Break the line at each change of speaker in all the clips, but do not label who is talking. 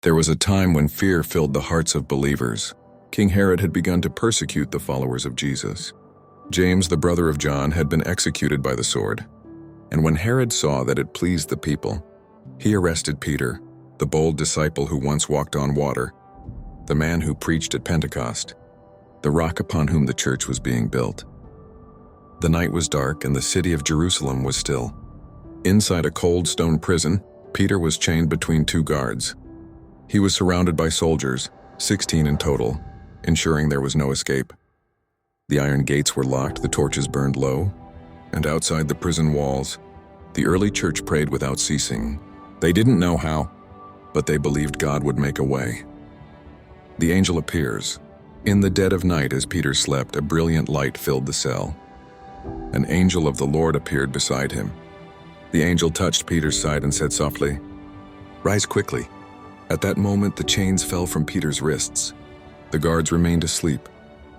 There was a time when fear filled the hearts of believers. King Herod had begun to persecute the followers of Jesus. James, the brother of John, had been executed by the sword. And when Herod saw that it pleased the people, he arrested Peter, the bold disciple who once walked on water, the man who preached at Pentecost, the rock upon whom the church was being built. The night was dark and the city of Jerusalem was still. Inside a cold stone prison, Peter was chained between two guards. He was surrounded by soldiers, 16 in total, ensuring there was no escape. The iron gates were locked, the torches burned low, and outside the prison walls, the early church prayed without ceasing. They didn't know how, but they believed God would make a way. The angel appears. In the dead of night, as Peter slept, a brilliant light filled the cell. An angel of the Lord appeared beside him. The angel touched Peter's side and said softly, "Rise quickly." At that moment, the chains fell from Peter's wrists. The guards remained asleep,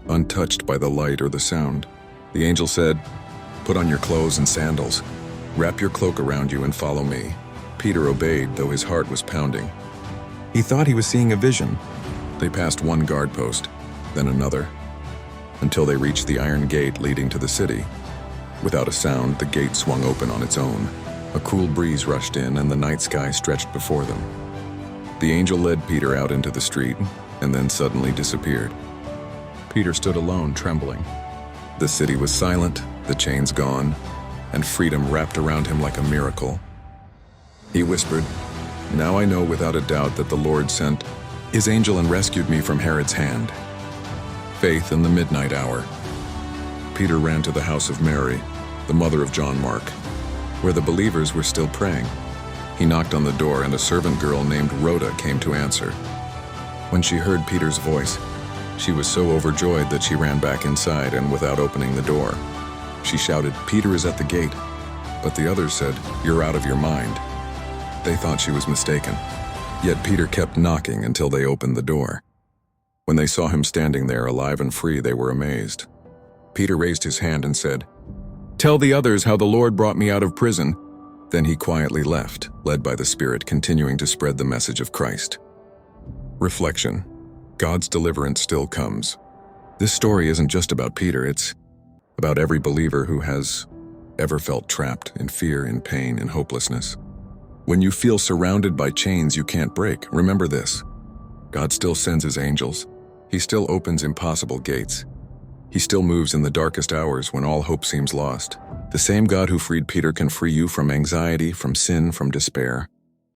untouched by the light or the sound. The angel said, "Put on your clothes and sandals. Wrap your cloak around you and follow me." Peter obeyed, though his heart was pounding. He thought he was seeing a vision. They passed one guard post, then another, until they reached the iron gate leading to the city. Without a sound, the gate swung open on its own. A cool breeze rushed in, and the night sky stretched before them. The angel led Peter out into the street, and then suddenly disappeared. Peter stood alone, trembling. The city was silent, the chains gone, and freedom wrapped around him like a miracle. He whispered, "Now I know without a doubt that the Lord sent his angel and rescued me from Herod's hand." Faith in the midnight hour. Peter ran to the house of Mary, the mother of John Mark, where the believers were still praying. He knocked on the door, and a servant girl named Rhoda came to answer. When she heard Peter's voice, she was so overjoyed that she ran back inside, and without opening the door, she shouted, "Peter is at the gate." But the others said, "You're out of your mind." They thought she was mistaken. Yet Peter kept knocking until they opened the door. When they saw him standing there alive and free, they were amazed. Peter raised his hand and said, "Tell the others how the Lord brought me out of prison." Then he quietly left, led by the Spirit, continuing to spread the message of Christ. Reflection. God's deliverance still comes. This story isn't just about Peter, it's about every believer who has ever felt trapped in fear, in pain, in hopelessness. When you feel surrounded by chains you can't break, remember this: God still sends his angels. He still opens impossible gates. He still moves in the darkest hours when all hope seems lost. The same God who freed Peter can free you from anxiety, from sin, from despair.